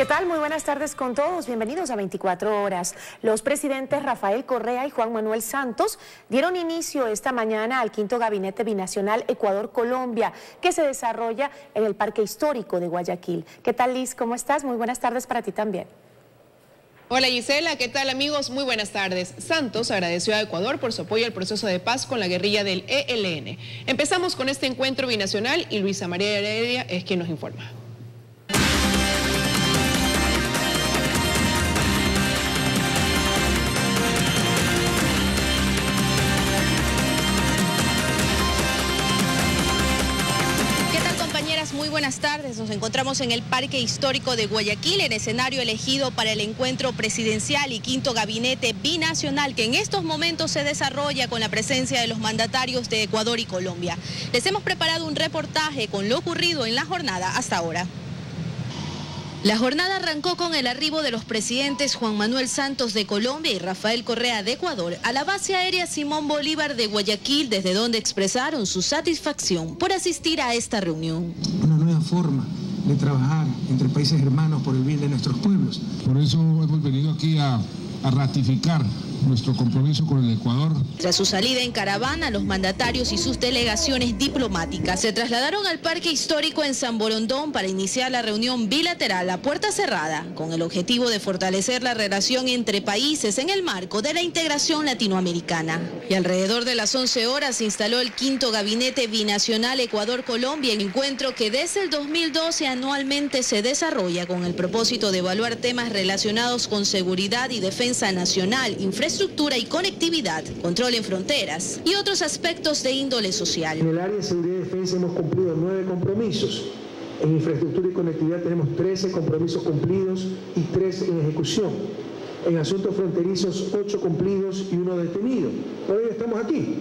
¿Qué tal? Muy buenas tardes con todos. Bienvenidos a 24 horas. Los presidentes Rafael Correa y Juan Manuel Santos dieron inicio esta mañana al quinto gabinete binacional Ecuador-Colombia, que se desarrolla en el Parque Histórico de Guayaquil. ¿Qué tal, Liz? ¿Cómo estás? Muy buenas tardes para ti también. Hola Gisela, ¿qué tal amigos? Muy buenas tardes. Santos agradeció a Ecuador por su apoyo al proceso de paz con la guerrilla del ELN. Empezamos con este encuentro binacional y Luisa María Heredia es quien nos informa. Muy buenas tardes, nos encontramos en el Parque Histórico de Guayaquil, en escenario elegido para el encuentro presidencial y quinto gabinete binacional que en estos momentos se desarrolla con la presencia de los mandatarios de Ecuador y Colombia. Les hemos preparado un reportaje con lo ocurrido en la jornada hasta ahora. La jornada arrancó con el arribo de los presidentes Juan Manuel Santos de Colombia y Rafael Correa de Ecuador a la base aérea Simón Bolívar de Guayaquil, desde donde expresaron su satisfacción por asistir a esta reunión. Una nueva forma de trabajar entre países hermanos por el bien de nuestros pueblos. Por eso hemos venido aquí a ratificar nuestro compromiso con el Ecuador. Tras su salida en caravana, los mandatarios y sus delegaciones diplomáticas se trasladaron al Parque Histórico en San Borondón para iniciar la reunión bilateral a puerta cerrada, con el objetivo de fortalecer la relación entre países en el marco de la integración latinoamericana. Y alrededor de las 11 horas se instaló el quinto gabinete binacional Ecuador-Colombia, encuentro que desde el 2012 anualmente se desarrolla con el propósito de evaluar temas relacionados con seguridad y defensa nacional, infraestructura y conectividad, control en fronteras y otros aspectos de índole social. En el área de seguridad y defensa hemos cumplido 9 compromisos. En infraestructura y conectividad tenemos 13 compromisos cumplidos y 3 en ejecución. En asuntos fronterizos 8 cumplidos y 1 detenido. Hoy estamos aquí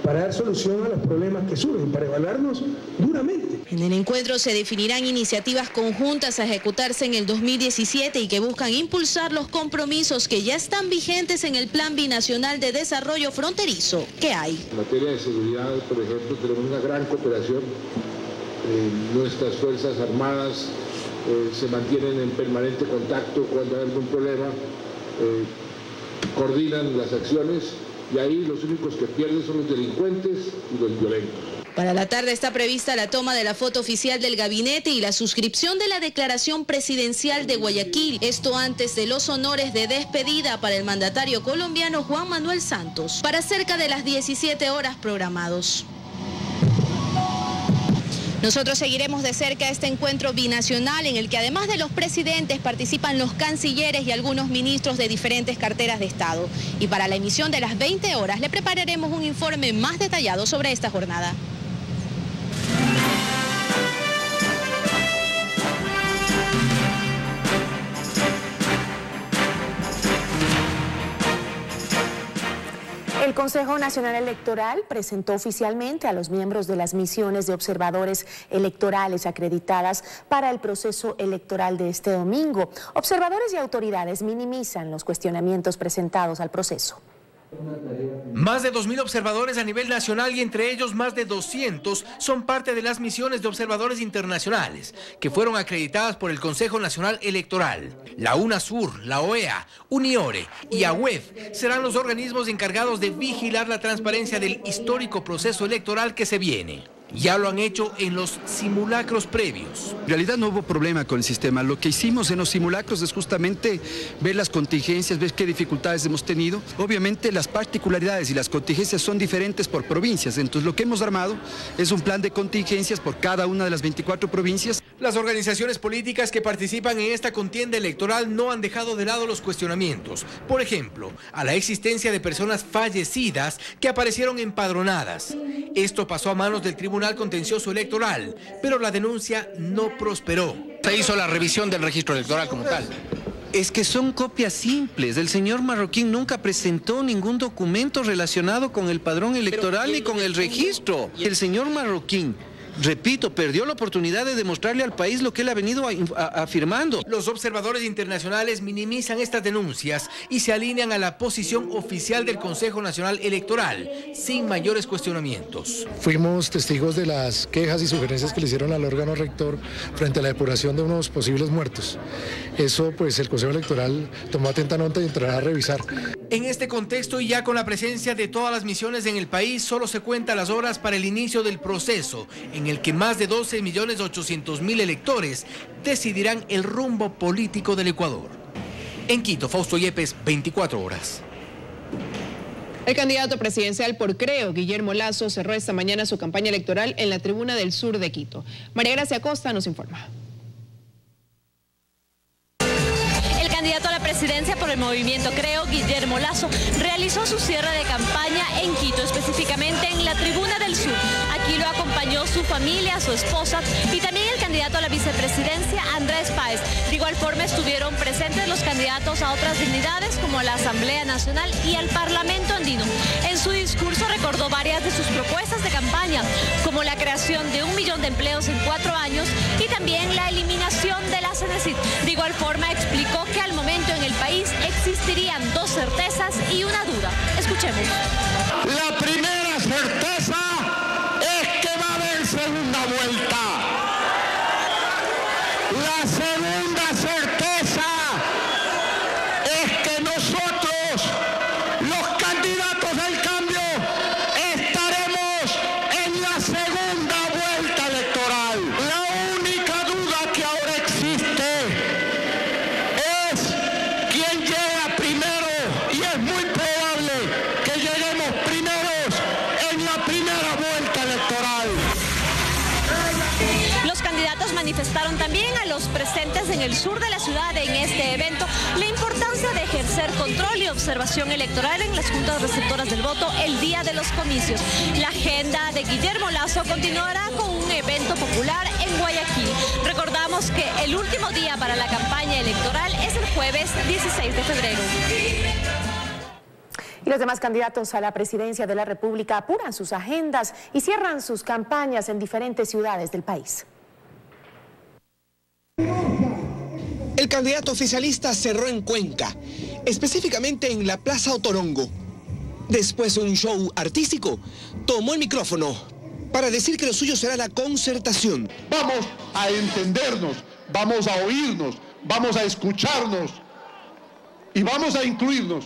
para dar solución a los problemas que surgen, para evaluarnos duramente. En el encuentro se definirán iniciativas conjuntas a ejecutarse en el 2017 y que buscan impulsar los compromisos que ya están vigentes en el Plan Binacional de Desarrollo Fronterizo que hay. En materia de seguridad, por ejemplo, tenemos una gran cooperación. Nuestras Fuerzas Armadas se mantienen en permanente contacto cuando hay algún problema, coordinan las acciones y ahí los únicos que pierden son los delincuentes y los violentos. Para la tarde está prevista la toma de la foto oficial del gabinete y la suscripción de la declaración presidencial de Guayaquil. Esto antes de los honores de despedida para el mandatario colombiano Juan Manuel Santos, para cerca de las 17 horas programados. Nosotros seguiremos de cerca este encuentro binacional en el que además de los presidentes participan los cancilleres y algunos ministros de diferentes carteras de Estado. Y para la emisión de las 20 horas le prepararemos un informe más detallado sobre esta jornada. El Consejo Nacional Electoral presentó oficialmente a los miembros de las misiones de observadores electorales acreditadas para el proceso electoral de este domingo. Observadores y autoridades minimizan los cuestionamientos presentados al proceso. Más de 2.000 observadores a nivel nacional y entre ellos más de 200 son parte de las misiones de observadores internacionales que fueron acreditadas por el Consejo Nacional Electoral. La UNASUR, la OEA, UNIORE y AUEF serán los organismos encargados de vigilar la transparencia del histórico proceso electoral que se viene. Ya lo han hecho en los simulacros previos. En realidad no hubo problema con el sistema. Lo que hicimos en los simulacros es justamente ver las contingencias, ver qué dificultades hemos tenido. Obviamente las particularidades y las contingencias son diferentes por provincias. Entonces lo que hemos armado es un plan de contingencias por cada una de las 24 provincias. Las organizaciones políticas que participan en esta contienda electoral no han dejado de lado los cuestionamientos. Por ejemplo, a la existencia de personas fallecidas que aparecieron empadronadas. Esto pasó a manos del Tribunal Contencioso Electoral, pero la denuncia no prosperó. Se hizo la revisión del registro electoral como tal. Es que son copias simples. El señor Marroquín nunca presentó ningún documento relacionado con el padrón electoral ni con el registro. El señor Marroquín repito, perdió la oportunidad de demostrarle al país lo que él ha venido afirmando. Los observadores internacionales minimizan estas denuncias y se alinean a la posición oficial del Consejo Nacional Electoral, sin mayores cuestionamientos. Fuimos testigos de las quejas y sugerencias que le hicieron al órgano rector frente a la depuración de unos posibles muertos. Eso, pues, el Consejo Electoral tomó atenta nota y entrará a revisar. En este contexto y ya con la presencia de todas las misiones en el país, solo se cuentan las horas para el inicio del proceso, en el que más de 12.800.000 electores decidirán el rumbo político del Ecuador. En Quito, Fausto Yepes, 24 horas. El candidato presidencial por Creo, Guillermo Lasso, cerró esta mañana su campaña electoral en la tribuna del sur de Quito. María Gracia Costa nos informa. El candidato a la presidencia por el movimiento Creo, Guillermo Lasso, realizó su cierre de campaña en Quito, específicamente en la tribuna del sur. Aquí lo acompañó su familia, su esposa y también el candidato a la vicepresidencia, Andrés Páez. De igual forma estuvieron presentes los candidatos a otras dignidades como la Asamblea Nacional y al Parlamento Andino. En su discurso recordó varias de sus propuestas de campaña, como la creación de 1 millón de empleos en 4 años y también la eliminación de la Cenecit. De igual forma explicó que al momento en el país existirían 2 certezas y una duda. Escuchemos. La primera certeza es que va a haber segunda vuelta. La segunda certeza es que nosotros, los candidatos del cambio, estaremos en la segunda vuelta electoral. La única duda que ahora existe es quién llega primero, y es muy probable que lleguemos primeros en la primera vuelta electoral. Los candidatos manifestaron también a los presentes en el sur de la ciudad en este evento la importancia de ejercer control y observación electoral en las juntas receptoras del voto el día de los comicios. La agenda de Guillermo Lasso continuará con un evento popular en Guayaquil. Recordamos que el último día para la campaña electoral es el jueves 16 de febrero. Y los demás candidatos a la presidencia de la República apuran sus agendas y cierran sus campañas en diferentes ciudades del país. El candidato oficialista cerró en Cuenca, específicamente en la Plaza Otorongo. Después de un show artístico, tomó el micrófono para decir que lo suyo será la concertación. Vamos a entendernos, vamos a oírnos, vamos a escucharnos y vamos a incluirnos.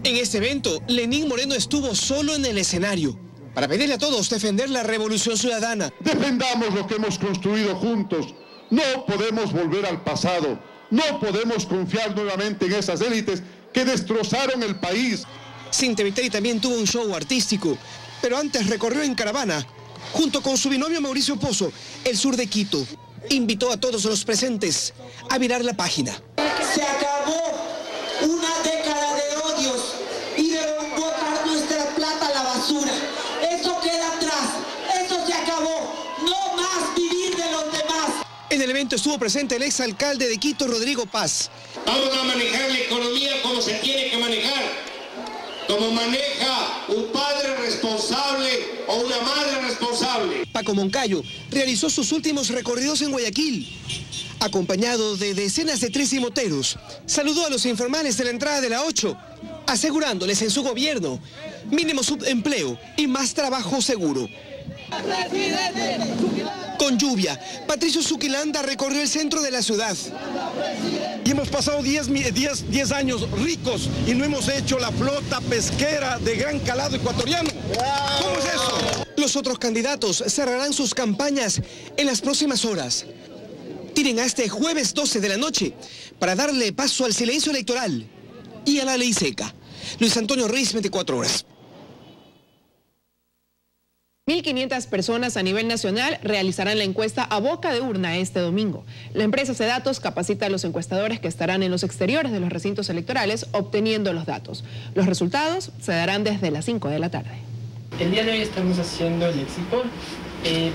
En este evento, Lenín Moreno estuvo solo en el escenario para pedirle a todos defender la revolución ciudadana. Defendamos lo que hemos construido juntos. No podemos volver al pasado. No podemos confiar nuevamente en esas élites que destrozaron el país. Cintia Viteri también tuvo un show artístico, pero antes recorrió en caravana, junto con su binomio Mauricio Pozo, el sur de Quito. Invitó a todos los presentes a virar la página. Se acabó una década de odios y de botar nuestra plata a la basura. Eso queda atrás, eso se acabó. No más vivir de los demás. En el evento estuvo presente el exalcalde de Quito, Rodrigo Paz. Vamos a manejar la economía como se tiene que manejar, como maneja un padre responsable o una madre responsable. Paco Moncayo realizó sus últimos recorridos en Guayaquil, acompañado de decenas de tresimoteros. Saludó a los informales de la entrada de la 8, asegurándoles en su gobierno mínimo subempleo y más trabajo seguro. Con lluvia, Patricio Zuquilanda recorrió el centro de la ciudad. Y hemos pasado 10 años ricos y no hemos hecho la flota pesquera de gran calado ecuatoriano. ¿Cómo es eso? Los otros candidatos cerrarán sus campañas en las próximas horas. Tienen a este jueves 12 de la noche para darle paso al silencio electoral y a la ley seca. Luis Antonio Ruiz, 24 horas. 1.500 personas a nivel nacional realizarán la encuesta a boca de urna este domingo. La empresa CEDATOS capacita a los encuestadores que estarán en los exteriores de los recintos electorales obteniendo los datos. Los resultados se darán desde las 5 de la tarde. El día de hoy estamos haciendo el exit poll.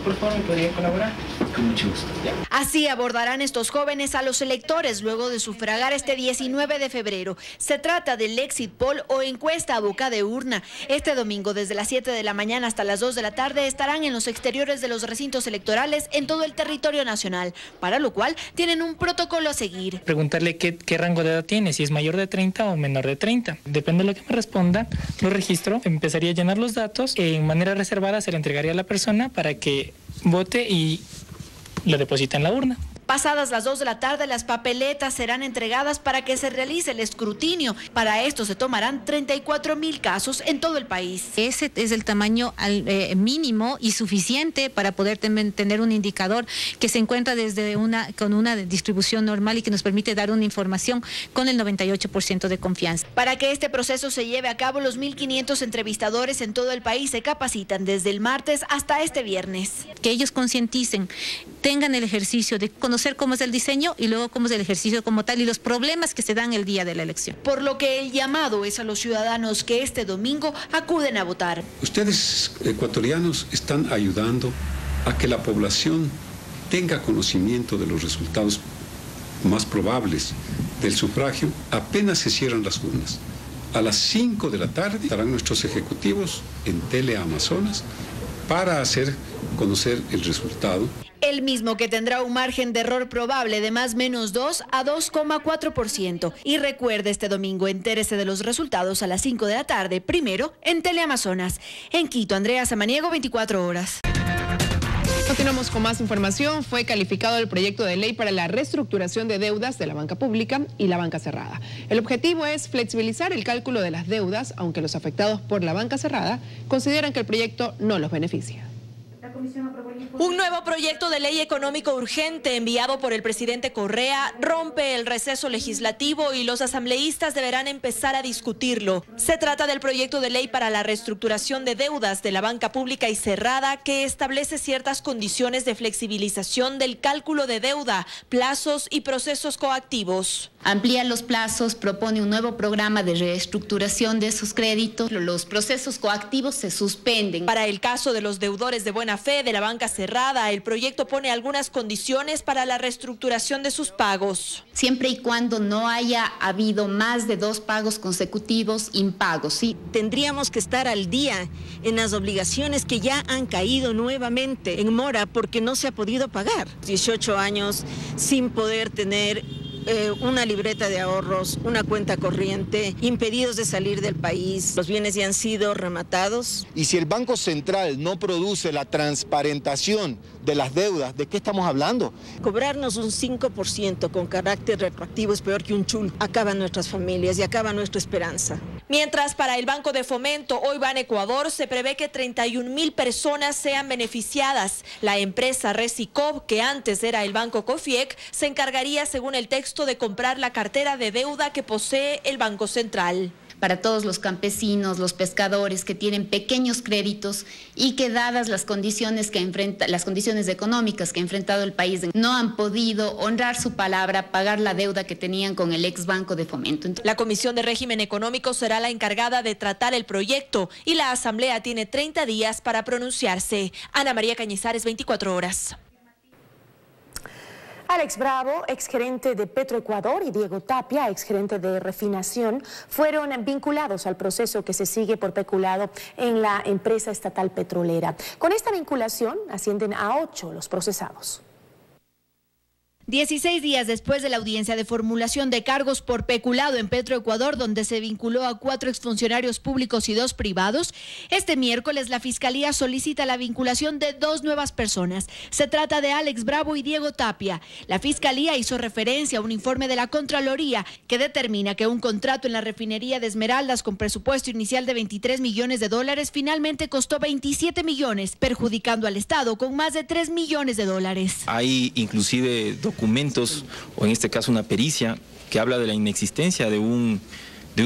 Por favor, ¿me podría colaborar? Con mucho gusto. Así abordarán estos jóvenes a los electores luego de sufragar este 19 de febrero. Se trata del Exit Poll o encuesta a boca de urna. Este domingo, desde las 7 de la mañana hasta las 2 de la tarde, estarán en los exteriores de los recintos electorales en todo el territorio nacional, para lo cual tienen un protocolo a seguir. Preguntarle qué rango de edad tiene, si es mayor de 30 o menor de 30. Depende de lo que me responda, lo registro, empezaría a llenar los datos, en manera reservada se le entregaría a la persona para que vote y lo deposita en la urna. Pasadas las 2 de la tarde, las papeletas serán entregadas para que se realice el escrutinio. Para esto se tomarán 34.000 casos en todo el país. Ese es el tamaño mínimo y suficiente para poder tener un indicador que se encuentra con una distribución normal y que nos permite dar una información con el 98% de confianza. Para que este proceso se lleve a cabo, los 1.500 entrevistadores en todo el país se capacitan desde el martes hasta este viernes. Que ellos concienticen, tengan el ejercicio de conocer cómo es el diseño y luego cómo es el ejercicio como tal y los problemas que se dan el día de la elección. Por lo que el llamado es a los ciudadanos que este domingo acuden a votar. Ustedes, ecuatorianos, están ayudando a que la población tenga conocimiento de los resultados más probables del sufragio apenas se cierran las urnas. A las 5 de la tarde estarán nuestros ejecutivos en Teleamazonas para hacer conocer el resultado. El mismo que tendrá un margen de error probable de más o menos 2 a 2,4%. Y recuerde, este domingo entérese de los resultados a las 5 de la tarde, primero en Teleamazonas. En Quito, Andrea Samaniego, 24 horas. Continuamos con más información. Fue calificado el proyecto de ley para la reestructuración de deudas de la banca pública y la banca cerrada. El objetivo es flexibilizar el cálculo de las deudas, aunque los afectados por la banca cerrada consideran que el proyecto no los beneficia. Un nuevo proyecto de ley económico urgente enviado por el presidente Correa rompe el receso legislativo y los asambleístas deberán empezar a discutirlo. Se trata del proyecto de ley para la reestructuración de deudas de la banca pública y cerrada que establece ciertas condiciones de flexibilización del cálculo de deuda, plazos y procesos coactivos. Amplía los plazos, propone un nuevo programa de reestructuración de esos créditos. Los procesos coactivos se suspenden. Para el caso de los deudores de buena fe de la banca cerrada, el proyecto pone algunas condiciones para la reestructuración de sus pagos. Siempre y cuando no haya habido más de 2 pagos consecutivos impagos, ¿sí? Tendríamos que estar al día en las obligaciones que ya han caído nuevamente en mora porque no se ha podido pagar. 18 años sin poder tener una libreta de ahorros, una cuenta corriente, impedidos de salir del país. Los bienes ya han sido rematados. Y si el Banco Central no produce la transparentación de las deudas, ¿de qué estamos hablando? Cobrarnos un 5% con carácter retroactivo es peor que un chul. Acaban nuestras familias y acaba nuestra esperanza. Mientras para el Banco de Fomento, Hoy Ban Ecuador, se prevé que 31.000 personas sean beneficiadas. La empresa Resicop, que antes era el Banco Cofiec, se encargaría, según el texto, de comprar la cartera de deuda que posee el Banco Central. Para todos los campesinos, los pescadores que tienen pequeños créditos y que dadas las condiciones económicas que ha enfrentado el país, no han podido honrar su palabra, pagar la deuda que tenían con el ex Banco de Fomento. La Comisión de Régimen Económico será la encargada de tratar el proyecto y la Asamblea tiene 30 días para pronunciarse. Ana María Cañizares, 24 horas. Alex Bravo, exgerente de Petroecuador, y Diego Tapia, exgerente de Refinación, fueron vinculados al proceso que se sigue por peculado en la empresa estatal petrolera. Con esta vinculación ascienden a 8 los procesados. 16 días después de la audiencia de formulación de cargos por peculado en Petroecuador, donde se vinculó a 4 exfuncionarios públicos y 2 privados, este miércoles la Fiscalía solicita la vinculación de 2 nuevas personas. Se trata de Alex Bravo y Diego Tapia. La Fiscalía hizo referencia a un informe de la Contraloría que determina que un contrato en la refinería de Esmeraldas con presupuesto inicial de $23 millones finalmente costó 27 millones, perjudicando al Estado con más de $3 millones. Hay inclusive documentos, o en este caso una pericia, que habla de la inexistencia de un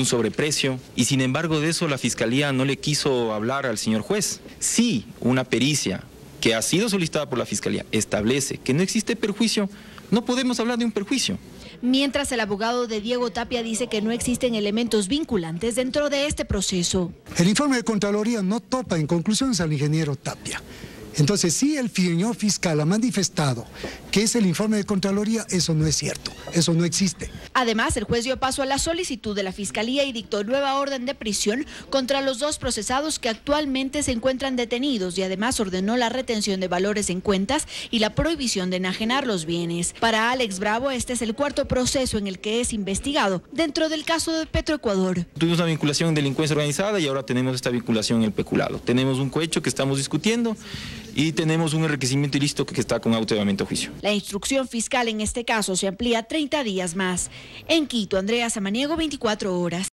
sobreprecio, y sin embargo de eso la Fiscalía no le quiso hablar al señor juez. Sí, una pericia que ha sido solicitada por la Fiscalía establece que no existe perjuicio, no podemos hablar de un perjuicio. Mientras el abogado de Diego Tapia dice que no existen elementos vinculantes dentro de este proceso. El informe de Contraloría no topa en conclusiones al ingeniero Tapia. Entonces, si el señor fiscal ha manifestado que es el informe de Contraloría, eso no es cierto, eso no existe. Además, el juez dio paso a la solicitud de la Fiscalía y dictó nueva orden de prisión contra los 2 procesados que actualmente se encuentran detenidos y además ordenó la retención de valores en cuentas y la prohibición de enajenar los bienes. Para Alex Bravo, este es el 4º proceso en el que es investigado dentro del caso de Petroecuador. Tuvimos una vinculación en delincuencia organizada y ahora tenemos esta vinculación en el peculado. Tenemos un cohecho que estamos discutiendo y tenemos un enriquecimiento ilícito que está con auto de llamamiento a juicio. La instrucción fiscal en este caso se amplía 30 días más. En Quito, Andrea Samaniego, 24 horas.